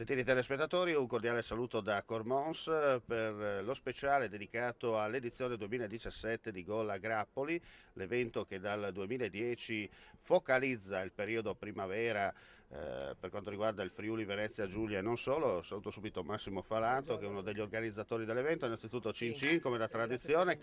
Gentili telespettatori, un cordiale saluto da Cormons per lo speciale dedicato all'edizione 2017 di Gol a Grappoli, l'evento che dal 2010 focalizza il periodo primavera per quanto riguarda il Friuli Venezia Giulia e non solo. Saluto subito Massimo Falanto, che è uno degli organizzatori dell'evento. Innanzitutto Cin Cin, come da tradizione,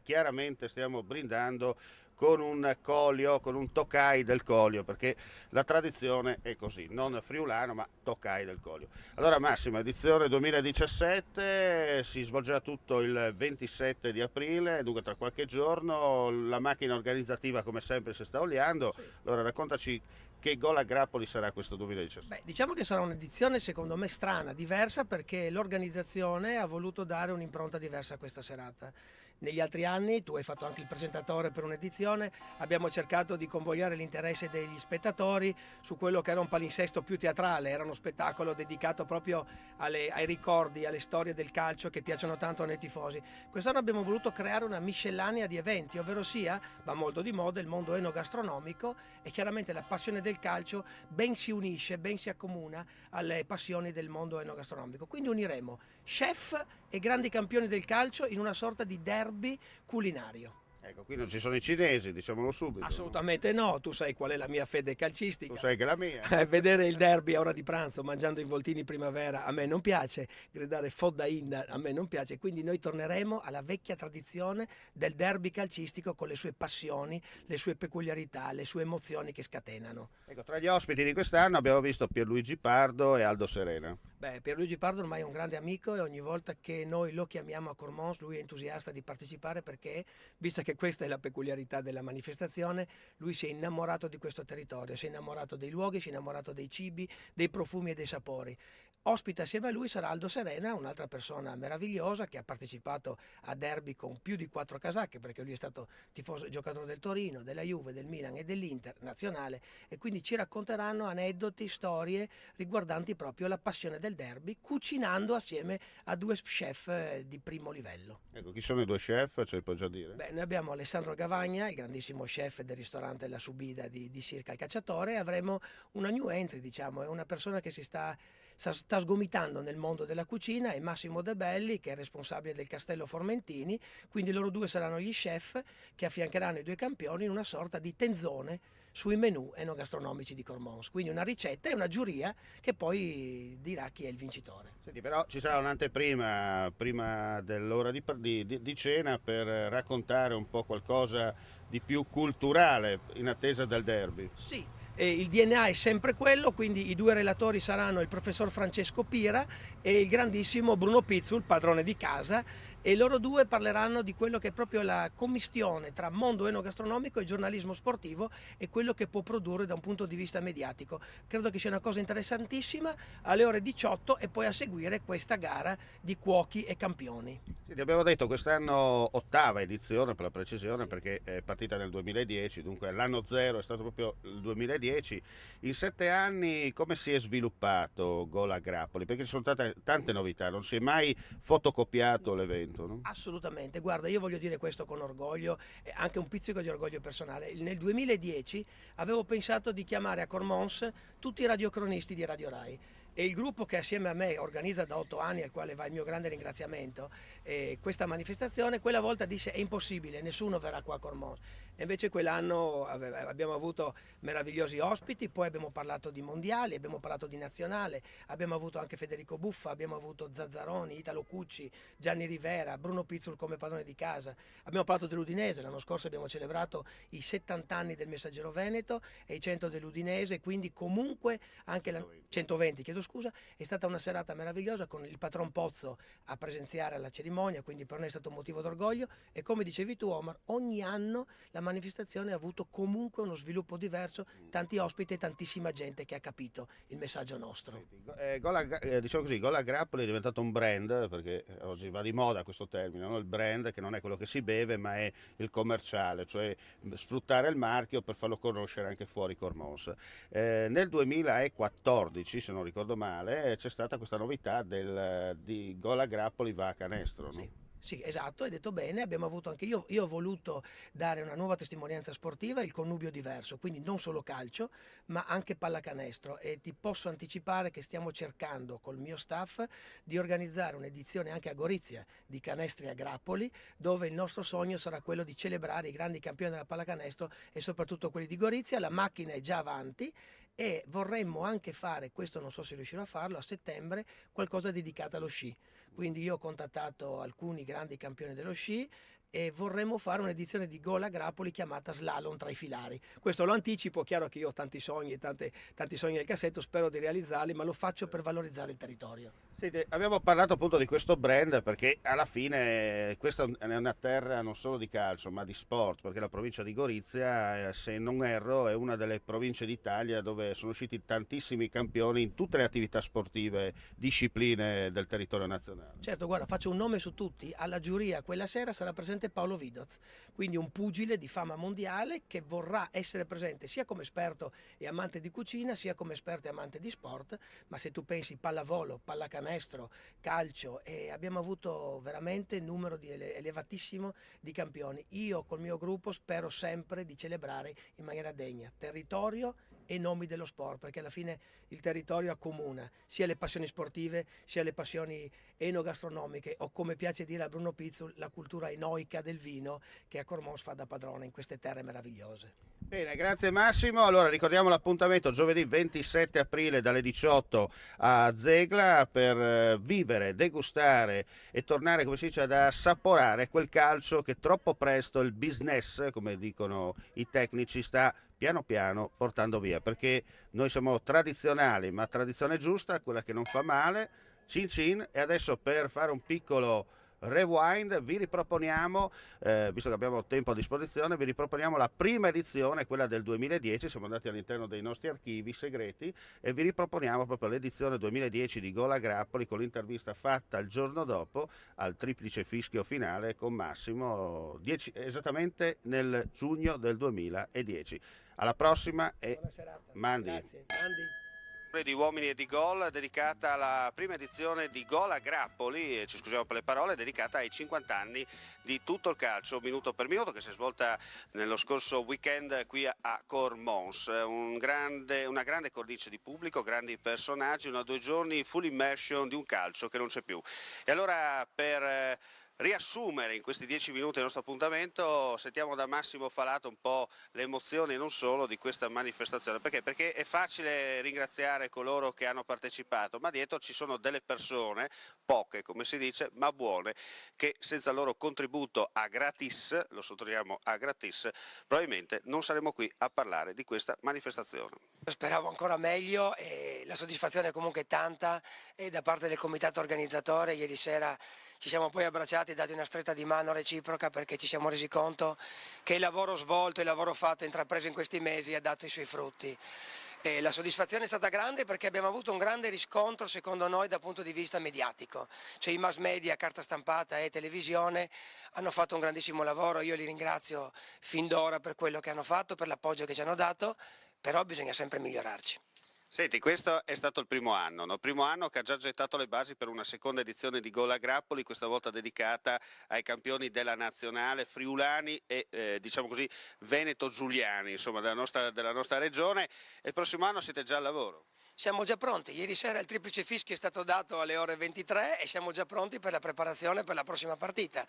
chiaramente stiamo brindando con un colio, con un Tokai del colio, perché la tradizione è così, non friulano ma Tokai del colio. Allora Massimo, edizione 2017, si svolgerà tutto il 27 di aprile, dunque tra qualche giorno. La macchina organizzativa come sempre si sta oliando. Allora raccontaci che Gol a Grappoli sarà questo 2017. Beh, diciamo che sarà un'edizione secondo me strana, diversa, perché l'organizzazione ha voluto dare un'impronta diversa a questa serata. Negli altri anni, tu hai fatto anche il presentatore per un'edizione, abbiamo cercato di convogliare l'interesse degli spettatori su quello che era un palinsesto più teatrale, era uno spettacolo dedicato proprio ai ricordi, alle storie del calcio che piacciono tanto ai tifosi. Quest'anno abbiamo voluto creare una miscellanea di eventi, ovvero sia, va molto di moda, il mondo enogastronomico, e chiaramente la passione del calcio ben si unisce, ben si accomuna alle passioni del mondo enogastronomico. Quindi uniremo chef e grandi campioni del calcio in una sorta di derby culinario. Ecco, qui non ci sono i cinesi, diciamolo subito. Assolutamente no, tu sai qual è la mia fede Tu calcistica. sai che la mia. Vedere il derby a ora di pranzo mangiando involtini primavera a me non piace, gridare Fodda Inda a me non piace, quindi noi torneremo alla vecchia tradizione del derby calcistico con le sue passioni, le sue peculiarità, le sue emozioni che scatenano. Ecco, tra gli ospiti di quest'anno abbiamo visto Pierluigi Pardo e Aldo Serena. Beh, Pierluigi Pardo ormai è un grande amico e ogni volta che noi lo chiamiamo a Cormons lui è entusiasta di partecipare perché, visto che questa è la peculiarità della manifestazione, lui si è innamorato di questo territorio, si è innamorato dei luoghi, si è innamorato dei cibi, dei profumi e dei sapori. Ospite assieme a lui sarà Aldo Serena, un'altra persona meravigliosa che ha partecipato a derby con più di 4 casacche, perché lui è stato tifoso, giocatore del Torino, della Juve, del Milan e dell'Inter nazionale, e quindi ci racconteranno aneddoti, storie riguardanti proprio la passione del derby, cucinando assieme a due chef di primo livello. Ecco, chi sono i due chef? Ce li puoi già dire? Beh, noi abbiamo Alessandro Gavagna, il grandissimo chef del ristorante La Subida di Circa il Cacciatore, e avremo una new entry, diciamo, è una persona che sta sgomitando nel mondo della cucina, è Massimo De Belli, che è responsabile del Castello Formentini, quindi loro due saranno gli chef che affiancheranno i due campioni in una sorta di tenzone sui menù enogastronomici di Cormons, quindi una ricetta e una giuria che poi dirà chi è il vincitore. Senti, però ci sarà un'anteprima prima dell'ora di cena per raccontare un po' qualcosa di più culturale in attesa del derby. Sì, il DNA è sempre quello, quindi i due relatori saranno il professor Francesco Pira e il grandissimo Bruno Pizzul, padrone di casa, e loro due parleranno di quello che è proprio la commistione tra mondo enogastronomico e giornalismo sportivo e quello che può produrre da un punto di vista mediatico. Credo che sia una cosa interessantissima, alle ore 18 e poi a seguire questa gara di cuochi e campioni. Sì, ti abbiamo detto quest'anno ottava edizione per la precisione, perché è partita nel 2010, dunque l'anno zero è stato proprio il 2010. In 7 anni come si è sviluppato Gol a Grappoli? Perché ci sono state tante novità, non si è mai fotocopiato l'evento, no? Assolutamente, guarda, io voglio dire questo con orgoglio e anche un pizzico di orgoglio personale. Nel 2010 avevo pensato di chiamare a Cormons tutti i radiocronisti di Radio Rai, e il gruppo che assieme a me organizza da 8 anni, al quale va il mio grande ringraziamento, questa manifestazione, quella volta disse è impossibile, nessuno verrà qua a Cormons. E invece quell'anno abbiamo avuto meravigliosi ospiti, poi abbiamo parlato di mondiali, abbiamo parlato di nazionale, abbiamo avuto anche Federico Buffa, abbiamo avuto Zazzaroni, Italo Cucci, Gianni Rivera, Bruno Pizzul come padrone di casa, abbiamo parlato dell'Udinese, l'anno scorso abbiamo celebrato i 70 anni del Messaggero Veneto e i 100 dell'Udinese, quindi comunque anche la 120, chiedo scusa, è stata una serata meravigliosa con il patron Pozzo a presenziare alla cerimonia, quindi per noi è stato un motivo d'orgoglio, e come dicevi tu Omar, ogni anno la manifestazione ha avuto comunque uno sviluppo diverso, tanti ospiti e tantissima gente che ha capito il messaggio nostro. Diciamo così, Gol a Grappoli è diventato un brand, perché oggi va di moda questo termine, no? Il brand, che non è quello che si beve ma è il commerciale, cioè sfruttare il marchio per farlo conoscere anche fuori Cormons. Nel 2014, se non ricordo male, c'è stata questa novità di Gol a Grappoli va a canestro, no? Sì. Sì, esatto, hai detto bene, abbiamo avuto anche io ho voluto dare una nuova testimonianza sportiva, il connubio diverso, quindi non solo calcio, ma anche pallacanestro e ti posso anticipare che stiamo cercando col mio staff di organizzare un'edizione anche a Gorizia di canestri a grappoli, dove il nostro sogno sarà quello di celebrare i grandi campioni della pallacanestro e soprattutto quelli di Gorizia. La macchina è già avanti e vorremmo anche fare, questo non so se riuscirò a farlo, a settembre qualcosa dedicato allo sci. Quindi io ho contattato alcuni grandi campioni dello sci e vorremmo fare un'edizione di Gola Grappoli chiamata Slalom tra i filari. Questo lo anticipo, chiaro che io ho tanti sogni e tanti sogni nel cassetto, spero di realizzarli, ma lo faccio per valorizzare il territorio. Senti, abbiamo parlato appunto di questo brand perché alla fine questa è una terra non solo di calcio ma di sport, perché la provincia di Gorizia, se non erro, è una delle province d'Italia dove sono usciti tantissimi campioni in tutte le attività sportive, discipline del territorio nazionale. Certo, guarda, faccio un nome su tutti. Alla giuria quella sera sarà presente Paolo Vidoz, quindi un pugile di fama mondiale che vorrà essere presente sia come esperto e amante di cucina, sia come esperto e amante di sport. Ma se tu pensi pallavolo, pallacanestro, calcio, abbiamo avuto veramente un numero elevatissimo di campioni. Io col mio gruppo spero sempre di celebrare in maniera degna territorio e nomi dello sport, perché alla fine il territorio accomuna sia le passioni sportive sia le passioni enogastronomiche o, come piace dire a Bruno Pizzul, la cultura enoica del vino che a Cormons fa da padrona in queste terre meravigliose. Bene, grazie Massimo. Allora ricordiamo l'appuntamento giovedì 27 aprile dalle 18 a Zegla per vivere, degustare e tornare, come si dice, ad assaporare quel calcio che troppo presto il business, come dicono i tecnici, sta piano piano portando via, perché noi siamo tradizionali, ma tradizione giusta, quella che non fa male, cin cin. E adesso, per fare un piccolo rewind, vi riproponiamo, visto che abbiamo tempo a disposizione, vi riproponiamo la prima edizione, quella del 2010. Siamo andati all'interno dei nostri archivi segreti e vi riproponiamo proprio l'edizione 2010 di Gola Grappoli, con l'intervista fatta il giorno dopo al triplice fischio finale con Massimo, esattamente nel giugno del 2010. Alla prossima e Buona serata. Mandi. Grazie. Mandi. Di Uomini e di Gol, dedicata alla prima edizione di Gol a Grappoli, e ci scusiamo per le parole, dedicata ai 50 anni di tutto il calcio minuto per minuto, che si è svolta nello scorso weekend qui a Cormons. Una grande cornice di pubblico, grandi personaggi, 2 giorni full immersion di un calcio che non c'è più. E allora, per riassumere in questi 10 minuti il nostro appuntamento, sentiamo da Massimo Falato un po' le emozioni, non solo, di questa manifestazione. Perché? Perché è facile ringraziare coloro che hanno partecipato, ma dietro ci sono delle persone, poche come si dice, ma buone, che senza il loro contributo a gratis, lo sottolineiamo a gratis, probabilmente non saremmo qui a parlare di questa manifestazione. Speravo ancora meglio e la soddisfazione è comunque tanta, e da parte del comitato organizzatore ieri sera ci siamo poi abbracciati e dati una stretta di mano reciproca, perché ci siamo resi conto che il lavoro svolto, il lavoro fatto e intrapreso in questi mesi ha dato i suoi frutti. E la soddisfazione è stata grande perché abbiamo avuto un grande riscontro, secondo noi, dal punto di vista mediatico. Cioè i mass media, carta stampata e televisione hanno fatto un grandissimo lavoro. Io li ringrazio fin d'ora per quello che hanno fatto, per l'appoggio che ci hanno dato, però bisogna sempre migliorarci. Senti, questo è stato il primo anno, no? Primo anno che ha già gettato le basi per una seconda edizione di Gol a Grappoli, questa volta dedicata ai campioni della nazionale friulani e diciamo così veneto-giuliani, insomma della nostra regione. E il prossimo anno siete già al lavoro? Siamo già pronti, ieri sera il triplice fischio è stato dato alle ore 23 e siamo già pronti per la preparazione per la prossima partita,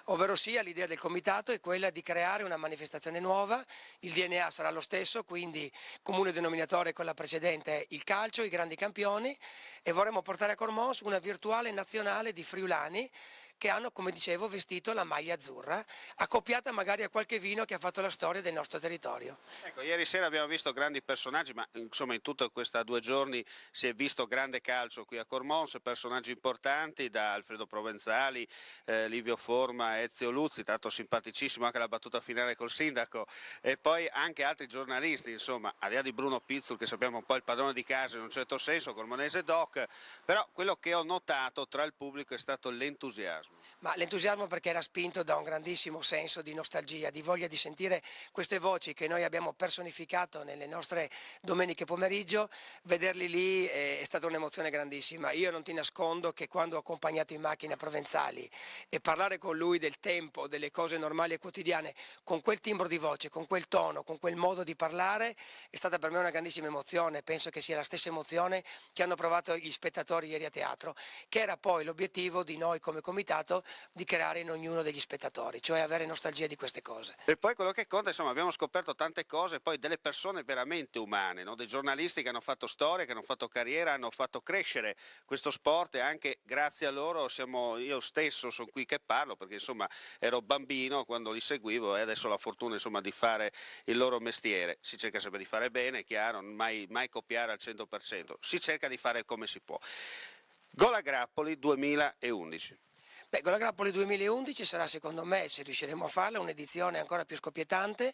ovvero sia l'idea del comitato è quella di creare una manifestazione nuova, il DNA sarà lo stesso, quindi comune denominatore con la precedente, il calcio, i grandi campioni, e vorremmo portare a Cormons una virtuale nazionale di friulani che hanno, come dicevo, vestito la maglia azzurra, accoppiata magari a qualche vino che ha fatto la storia del nostro territorio. Ecco, ieri sera abbiamo visto grandi personaggi, ma insomma in tutta questa 2 giorni si è visto grande calcio qui a Cormons, personaggi importanti, da Alfredo Provenzali, Livio Forma, Ezio Luzzi, tanto simpaticissimo anche la battuta finale col sindaco, e poi anche altri giornalisti, insomma, al di là di Bruno Pizzul, che sappiamo un po' il padrone di casa in un certo senso, Cormonese Doc, però quello che ho notato tra il pubblico è stato l'entusiasmo. l'entusiasmo? Ma l'entusiasmo perché era spinto da un grandissimo senso di nostalgia, di voglia di sentire queste voci che noi abbiamo personificato nelle nostre domeniche pomeriggio, vederli lì è stata un'emozione grandissima. Io non ti nascondo che quando ho accompagnato in macchina Provenzali e parlare con lui del tempo, delle cose normali e quotidiane, con quel timbro di voce, con quel tono, con quel modo di parlare, è stata per me una grandissima emozione. Penso che sia la stessa emozione che hanno provato gli spettatori ieri a teatro, che era poi l'obiettivo di noi come comitato di creare in ognuno degli spettatori, cioè avere nostalgia di queste cose. E poi quello che conta, insomma, abbiamo scoperto tante cose, poi delle persone veramente umane, no? Dei giornalisti che hanno fatto storia, che hanno fatto carriera, hanno fatto crescere questo sport e anche grazie a loro io stesso sono qui che parlo, perché insomma ero bambino quando li seguivo e adesso ho la fortuna insomma di fare il loro mestiere. Si cerca sempre di fare bene, è chiaro, mai copiare al 100%, si cerca di fare come si può. Gol a Grappoli 2011. Beh, con la Grappoli 2011 sarà secondo me, se riusciremo a farla, un'edizione ancora più scoppiettante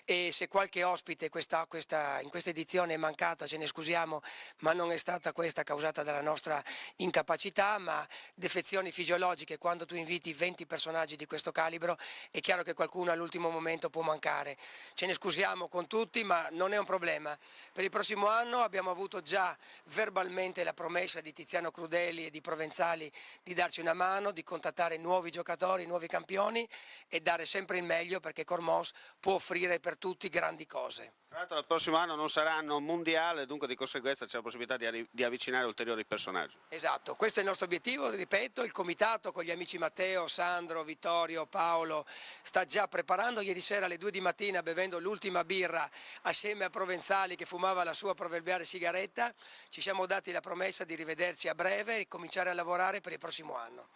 e se qualche ospite in questa edizione è mancato ce ne scusiamo, ma non è stata questa causata dalla nostra incapacità, ma defezioni fisiologiche. Quando tu inviti 20 personaggi di questo calibro è chiaro che qualcuno all'ultimo momento può mancare. Ce ne scusiamo con tutti, ma non è un problema. Per il prossimo anno abbiamo avuto già verbalmente la promessa di Tiziano Crudeli e di Provenzali di darci una mano, di contattare nuovi giocatori, nuovi campioni e dare sempre il meglio perché Cormons può offrire per tutti grandi cose. Tra l'altro il prossimo anno non sarà anno mondiale, dunque di conseguenza c'è la possibilità di avvicinare ulteriori personaggi. Esatto, questo è il nostro obiettivo, ripeto, il comitato con gli amici Matteo, Sandro, Vittorio, Paolo sta già preparando. Ieri sera alle 2 di mattina, bevendo l'ultima birra assieme a Provenzali che fumava la sua proverbiale sigaretta, ci siamo dati la promessa di rivederci a breve e cominciare a lavorare per il prossimo anno.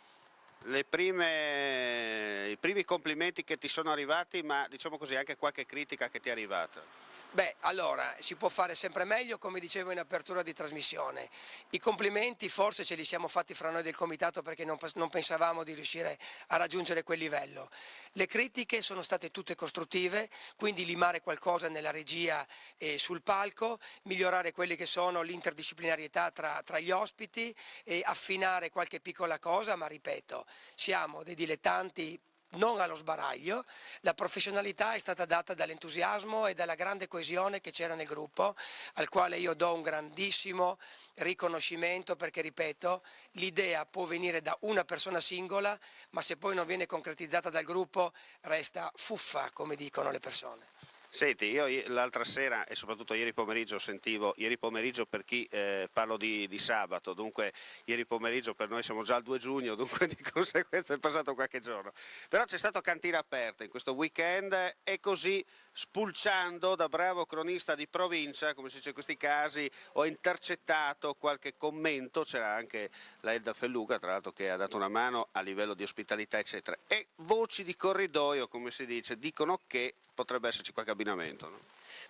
I primi complimenti che ti sono arrivati, ma diciamo così anche qualche critica che ti è arrivata. Beh, allora, si può fare sempre meglio, come dicevo in apertura di trasmissione. I complimenti forse ce li siamo fatti fra noi del comitato perché non pensavamo di riuscire a raggiungere quel livello. Le critiche sono state tutte costruttive, quindi limare qualcosa nella regia e sul palco, migliorare quelli che sono l'interdisciplinarietà tra gli ospiti e affinare qualche piccola cosa, ma ripeto, siamo dei dilettanti non allo sbaraglio, la professionalità è stata data dall'entusiasmo e dalla grande coesione che c'era nel gruppo, al quale io do un grandissimo riconoscimento perché, ripeto, l'idea può venire da una persona singola, ma se poi non viene concretizzata dal gruppo resta fuffa, come dicono le persone. Senti, io l'altra sera e soprattutto ieri pomeriggio sentivo, ieri pomeriggio per chi parlo di sabato, dunque ieri pomeriggio per noi siamo già al 2 giugno, dunque di conseguenza è passato qualche giorno. Però c'è stato cantina aperta in questo weekend e così spulciando da bravo cronista di provincia, come si dice in questi casi, ho intercettato qualche commento, c'era anche la Elda Felluga tra l'altro che ha dato una mano a livello di ospitalità eccetera, e voci di corridoio come si dice dicono che potrebbe esserci qualche abbinamento, no?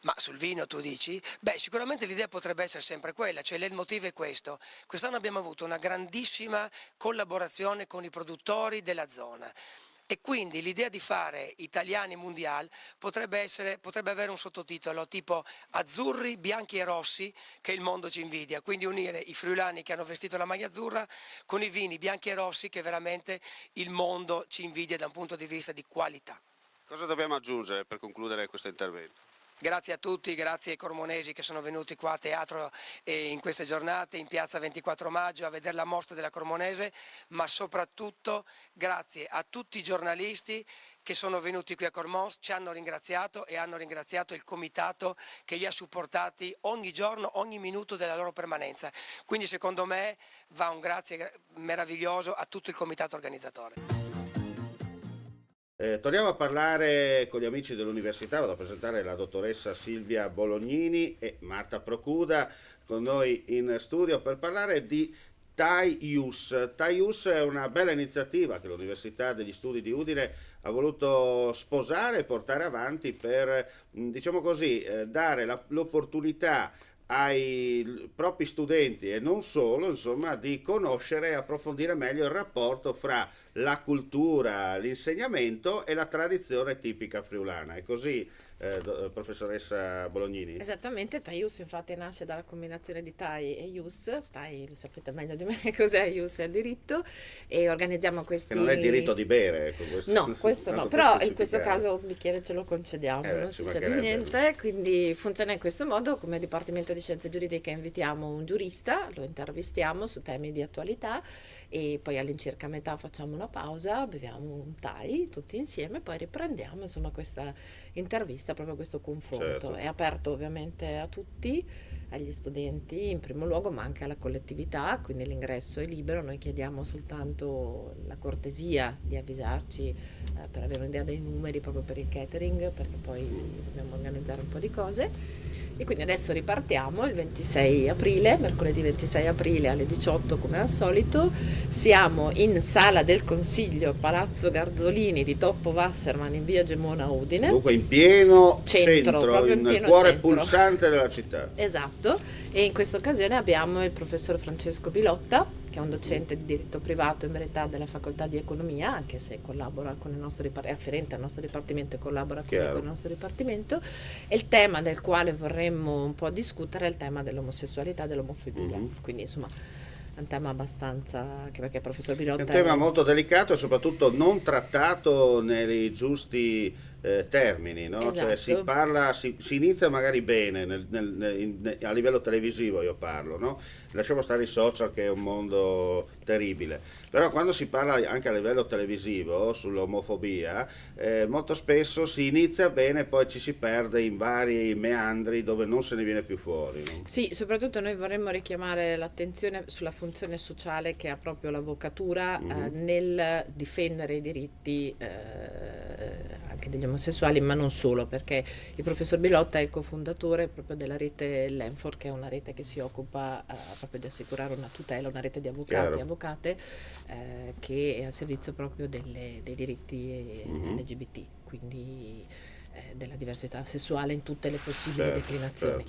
Ma sul vino tu dici? Beh, sicuramente l'idea potrebbe essere sempre quella, cioè il motivo è questo. Quest'anno abbiamo avuto una grandissima collaborazione con i produttori della zona. E quindi l'idea di fare Italiani Mondial potrebbe avere un sottotitolo tipo azzurri, bianchi e rossi che il mondo ci invidia, quindi unire i friulani che hanno vestito la maglia azzurra con i vini bianchi e rossi che veramente il mondo ci invidia da un punto di vista di qualità. Cosa dobbiamo aggiungere per concludere questo intervento? Grazie a tutti, grazie ai cormonesi che sono venuti qua a teatro in queste giornate, in piazza 24 maggio a vedere la mostra della Cormonese, ma soprattutto grazie a tutti i giornalisti che sono venuti qui a Cormons, ci hanno ringraziato e hanno ringraziato il comitato che li ha supportati ogni giorno, ogni minuto della loro permanenza. Quindi secondo me va un grazie meraviglioso a tutto il comitato organizzatore. Torniamo a parlare con gli amici dell'università, vado a presentare la dottoressa Silvia Bolognini e Marta Procuda con noi in studio per parlare di TAIUS. TAIUS è una bella iniziativa che l'Università degli Studi di Udine ha voluto sposare e portare avanti per, diciamo così, dare l'opportunità ai propri studenti e non solo, insomma, di conoscere e approfondire meglio il rapporto fra la cultura, l'insegnamento e la tradizione tipica friulana. È così, professoressa Bolognini? Esattamente, TAIUS infatti nasce dalla combinazione di TAI e IUS. TAI lo sapete meglio di me che cos'è, IUS è il diritto, e organizziamo questi... Che non è il diritto di bere, ecco, questo, No, questo no, tanto però per in questo specificare. caso un bicchiere ce lo concediamo, non ci succede mancherebbe. niente, quindi funziona in questo modo. Come Dipartimento di Scienze Giuridiche invitiamo un giurista, lo intervistiamo su temi di attualità e poi all'incirca a metà facciamo una pausa, beviamo un TAI tutti insieme, poi riprendiamo insomma questa intervista, proprio questo confronto. Certo. È aperto ovviamente a tutti, agli studenti in primo luogo, ma anche alla collettività, quindi l'ingresso è libero. Noi chiediamo soltanto la cortesia di avvisarci per avere un'idea dei numeri, proprio per il catering, perché poi dobbiamo organizzare un po' di cose. E quindi adesso ripartiamo il 26 aprile, mercoledì 26 aprile alle 18 come al solito. Siamo in Sala del Consiglio, Palazzo Garzolini di Toppo Wasserman in via Gemona Udine. Comunque in pieno Centro, proprio in nel pieno cuore centro. pulsante della città. Esatto, e in questa occasione abbiamo il professor Francesco Bilotta, che è un docente di diritto privato in verità della facoltà di economia, anche se collabora con il nostro è afferente al nostro dipartimento e collabora con il nostro dipartimento. E il tema del quale vorremmo un po' discutere è il tema dell'omosessualità e dell'omofobia. Quindi insomma è un tema abbastanza, anche perché il professor Bilotta È un tema molto delicato e soprattutto non trattato nei giusti termini, no? Esatto. Cioè si inizia magari bene a livello televisivo, io parlo, no? Lasciamo stare i social, che è un mondo terribile, però quando si parla anche a livello televisivo sull'omofobia, molto spesso si inizia bene, poi ci si perde in vari meandri dove non se ne viene più fuori, no? Sì, soprattutto noi vorremmo richiamare l'attenzione sulla funzione sociale che ha proprio l'avvocatura nel difendere i diritti anche degli omosessuali, ma non solo, perché il professor Bilotta è il cofondatore proprio della rete Lenfor, che è una rete che si occupa proprio di assicurare una tutela, una rete di avvocati e avvocate che è a servizio proprio dei diritti LGBT, quindi della diversità sessuale in tutte le possibili declinazioni.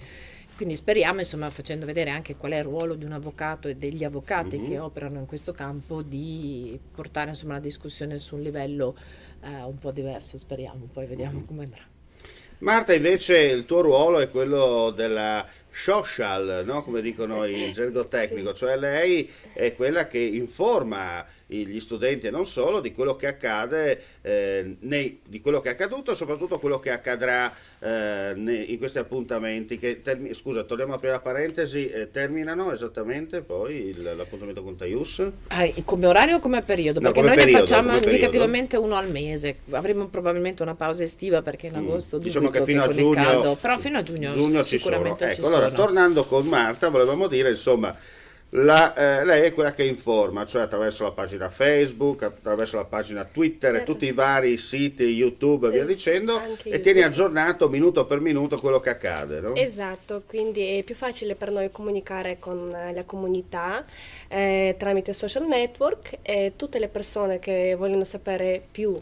Quindi speriamo, insomma, facendo vedere anche qual è il ruolo di un avvocato e degli avvocati che operano in questo campo, di portare insomma la discussione su un livello un po' diverso, speriamo, poi vediamo come andrà. Marta, invece il tuo ruolo è quello della social, no? Come dicono in gergo tecnico, cioè lei è quella che informa gli studenti e non solo di quello che accade, di quello che è accaduto e soprattutto quello che accadrà in questi appuntamenti che, scusa, torniamo a aprire la parentesi, terminano esattamente poi l'appuntamento con TAIUS? Come orario o come periodo? No, Perché come noi periodo, ne facciamo come periodo. indicativamente uno al mese, avremo probabilmente una pausa estiva perché in agosto diciamo dubito che fino a con il giugno, caldo, però fino a giugno ci sono. sicuramente ci Ecco, allora sono. tornando con Marta, volevamo dire insomma, lei è quella che informa, cioè attraverso la pagina Facebook, attraverso la pagina Twitter e tutti i vari siti, YouTube e via dicendo, e tieni aggiornato minuto per minuto quello che accade, no? Esatto, quindi è più facile per noi comunicare con la comunità tramite social network, e tutte le persone che vogliono sapere più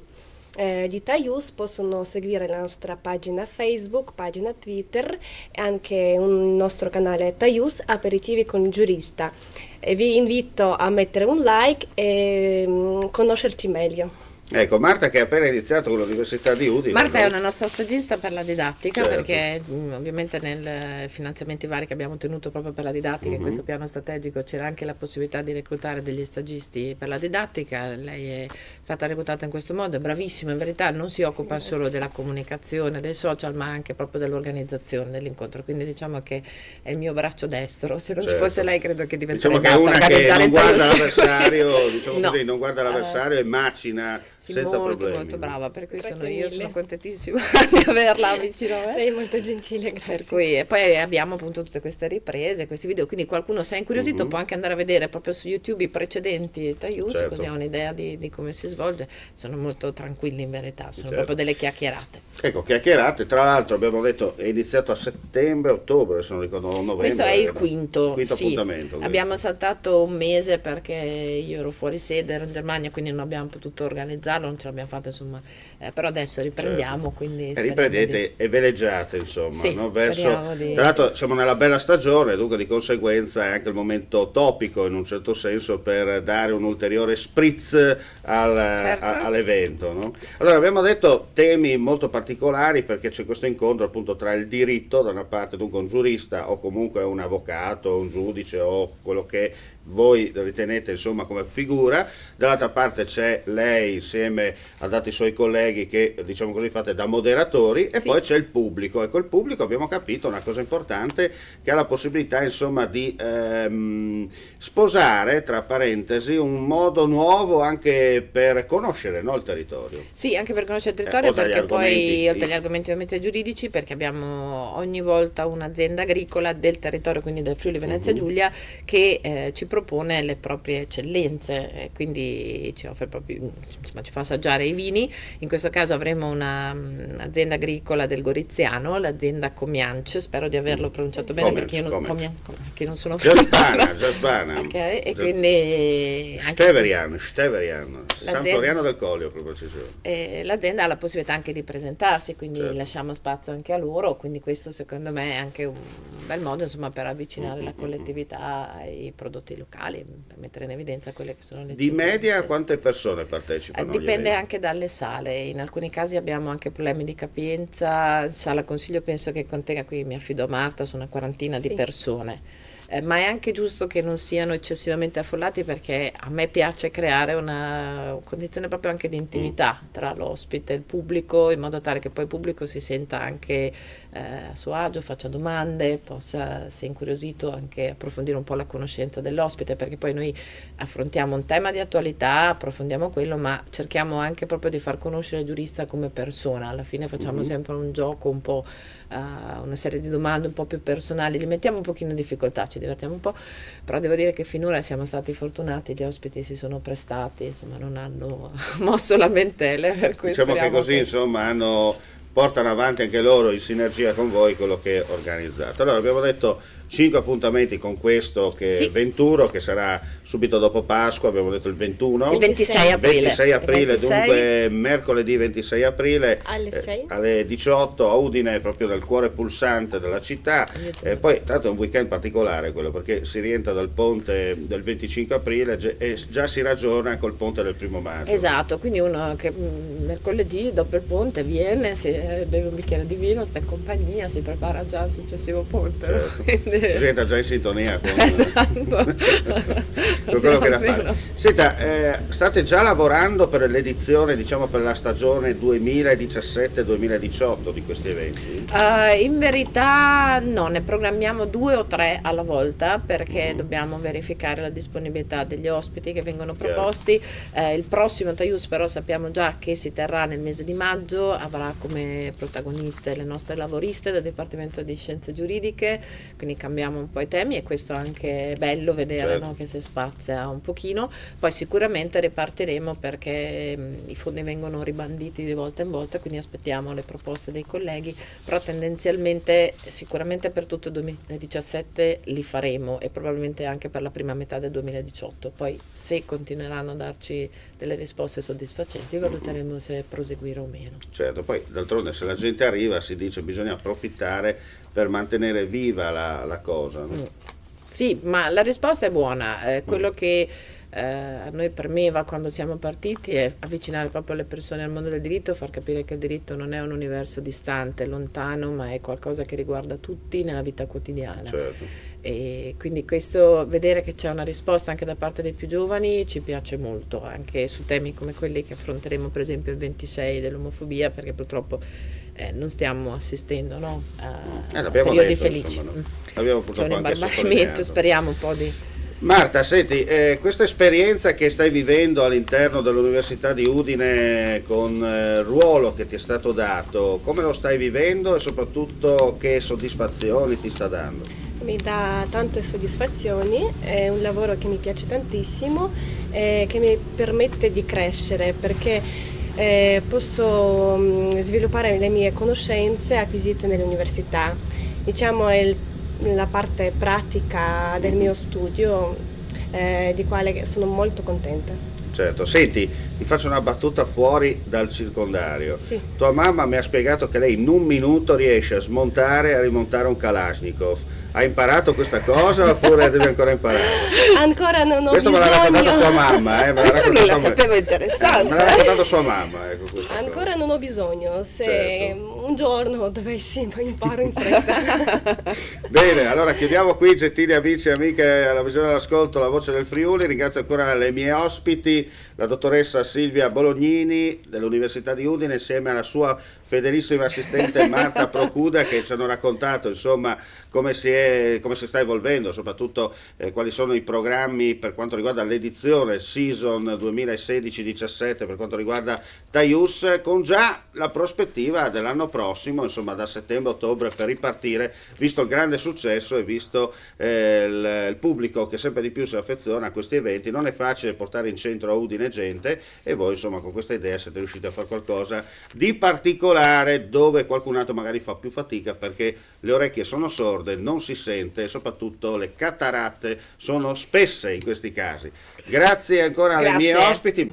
di TAIUS possono seguire la nostra pagina Facebook, pagina Twitter e anche un nostro canale TAIUS Aperitivi con il giurista. E vi invito a mettere un like e conoscerci meglio. Ecco, Marta che ha appena iniziato con l'Università di Udine. Marta no? è una nostra stagista per la didattica, Certo. perché ovviamente nei finanziamenti vari che abbiamo ottenuto proprio per la didattica, in questo piano strategico c'era anche la possibilità di reclutare degli stagisti per la didattica. Lei è stata reclutata in questo modo, è bravissima, in verità non si occupa solo della comunicazione, dei social, ma anche proprio dell'organizzazione dell'incontro, quindi diciamo che è il mio braccio destro. Se non ci fosse lei credo che diventerebbe Diciamo che è una che non guarda TAIUS. l'avversario, diciamo No. così, non guarda l'avversario e macina Sì, senza molto problemi. molto brava, per cui Grazie io mille. sono contentissima di averla vicino a me. Sei molto gentile, grazie. Per cui, e poi abbiamo appunto tutte queste riprese, questi video, quindi qualcuno se è incuriosito può anche andare a vedere proprio su YouTube i precedenti TAIUS, Certo. così ha un'idea di come si svolge. Sono molto tranquilli in verità, sono Certo. proprio delle chiacchierate. Ecco, chiacchierate, tra l'altro abbiamo detto è iniziato a settembre, ottobre, se non ricordo, novembre. Questo è il quinto, Quinto sì. appuntamento. Abbiamo saltato un mese perché io ero fuori sede, ero in Germania, quindi non abbiamo potuto organizzare organizzarlo, non ce l'abbiamo fatta insomma, però adesso riprendiamo, quindi riprendete e veleggiate insomma, sì, no? Verso, tra l'altro siamo nella bella stagione, dunque di conseguenza è anche il momento topico in un certo senso per dare un ulteriore spritz all'evento, no? Allora abbiamo detto temi molto particolari perché c'è questo incontro appunto tra il diritto da una parte, dunque un giurista o comunque un avvocato, un giudice o quello che voi ritenete insomma come figura, dall'altra parte c'è lei insieme ad altri suoi colleghi che diciamo così fate da moderatori e poi c'è il pubblico. Ecco, il pubblico abbiamo capito una cosa importante, che ha la possibilità insomma di sposare tra parentesi un modo nuovo anche per conoscere, no, il territorio. Sì, anche per conoscere il territorio, perché poi oltre agli argomenti ovviamente giuridici, perché abbiamo ogni volta un'azienda agricola del territorio, quindi del Friuli Venezia Giulia, che ci propone le proprie eccellenze, quindi ci offre proprio, insomma, ci fa assaggiare i vini. In questo caso avremo un'azienda agricola del Goriziano, l'azienda Comiance, spero di averlo pronunciato bene perché io non sono Giasbana. Okay, e quindi Steveriano, San Floriano del Collio, per precisione. L'azienda ha la possibilità anche di presentarsi, quindi lasciamo spazio anche a loro, quindi questo secondo me è anche un bel modo insomma per avvicinare la collettività ai prodotti locali, per mettere in evidenza quelle che sono le di media quante persone partecipano? Dipende anche dalle sale, in alcuni casi abbiamo anche problemi di capienza. Sala Consiglio penso che contenga, qui mi affido a Marta, su una quarantina di persone. Ma è anche giusto che non siano eccessivamente affollati, perché a me piace creare una condizione proprio anche di intimità tra l'ospite e il pubblico, in modo tale che poi il pubblico si senta anche a suo agio, faccia domande, possa, se incuriosito, anche approfondire un po' la conoscenza dell'ospite, perché poi noi affrontiamo un tema di attualità, approfondiamo quello, ma cerchiamo anche proprio di far conoscere il giurista come persona. Alla fine facciamo sempre un gioco un po', una serie di domande un po' più personali, li mettiamo un pochino in difficoltà, ci divertiamo un po', però devo dire che finora siamo stati fortunati, gli ospiti si sono prestati, insomma non hanno mosso lamentele, per cui diciamo che così insomma portano avanti anche loro in sinergia con voi quello che organizzate. Allora abbiamo detto 5 appuntamenti con questo che è Venturo, che sarà subito dopo Pasqua, abbiamo detto il 21, il 26 aprile, 26 aprile 26. Dunque mercoledì 26 aprile alle 18 a Udine, proprio nel cuore pulsante della città. Poi tanto è un weekend particolare quello, perché si rientra dal ponte del 25 aprile e già si ragiona col ponte del 1° maggio. Esatto, quindi uno che mercoledì dopo il ponte viene, si beve un bicchiere di vino, sta in compagnia, si prepara già al successivo ponte. Certo. Così entra già in sintonia con, esatto. con quello che da fare. Senta, state già lavorando per l'edizione, diciamo per la stagione 2017-2018 di questi eventi? In verità no, ne programmiamo 2 o 3 alla volta, perché dobbiamo verificare la disponibilità degli ospiti che vengono proposti. Il prossimo Taius però sappiamo già che si terrà nel mese di maggio, avrà come protagoniste le nostre lavoriste del Dipartimento di Scienze Giuridiche, quindi cambiamo un po' i temi, e questo anche è bello vedere, no, che si spazia un pochino. Poi sicuramente ripartiremo, perché i fondi vengono ribanditi di volta in volta, quindi aspettiamo le proposte dei colleghi, però tendenzialmente sicuramente per tutto il 2017 li faremo, e probabilmente anche per la prima metà del 2018. Poi se continueranno a darci delle risposte soddisfacenti valuteremo se proseguire o meno. Certo, poi d'altronde se la gente arriva, si dice, bisogna approfittare per mantenere viva la cosa, no? Sì, ma la risposta è buona. Quello che a noi premeva quando siamo partiti è avvicinare proprio le persone al mondo del diritto, far capire che il diritto non è un universo distante, lontano, ma è qualcosa che riguarda tutti nella vita quotidiana. Certo. E quindi questo, vedere che c'è una risposta anche da parte dei più giovani, ci piace molto, anche su temi come quelli che affronteremo, per esempio il 26 dell'omofobia, perché purtroppo non stiamo assistendo, no, a periodi felici. Insomma, no. Abbiamo purtroppo c'è un imbarbarimento, speriamo un po' di... Marta, senti, questa esperienza che stai vivendo all'interno dell'Università di Udine con il ruolo che ti è stato dato, come lo stai vivendo e soprattutto che soddisfazioni ti sta dando? Mi dà tante soddisfazioni, è un lavoro che mi piace tantissimo, che mi permette di crescere, perché posso sviluppare le mie conoscenze acquisite nell'università. Diciamo è la parte pratica del mio studio, di quale sono molto contenta. certo. Senti, ti faccio una battuta fuori dal circondario. Sì. Tua mamma mi ha spiegato che lei in un minuto riesce a smontare e a rimontare un Kalashnikov. Hai imparato questa cosa oppure devi ancora imparare? Ancora non ho Questo me l'ha raccontato tua mamma, me l'ha Questo non la raccontato- sapevo interessante. me l'ha raccontato sua mamma, ecco questa Ancora cosa. non ho bisogno, se Certo. un giorno dovessi imparo in fretta. Bene, allora chiudiamo qui, gentili amici e amiche alla visione dell'ascolto, la voce del Friuli. Ringrazio ancora le mie ospiti, la dottoressa Silvia Bolognini dell'Università di Udine, insieme alla sua fedelissima assistente Marta Procuda, che ci hanno raccontato insomma come si sta evolvendo, soprattutto quali sono i programmi per quanto riguarda l'edizione season 2016-17 per quanto riguarda Taius, con già la prospettiva dell'anno prossimo, insomma da settembre-ottobre, per ripartire, visto il grande successo e visto il pubblico che sempre di più si affeziona a questi eventi. Non è facile portare in centro a Udine gente, e voi insomma con questa idea siete riusciti a fare qualcosa di particolare, dove qualcun altro magari fa più fatica perché le orecchie sono sorde, non si sente, e soprattutto le cataratte sono spesse in questi casi. Grazie ancora alle mie Grazie. ospiti.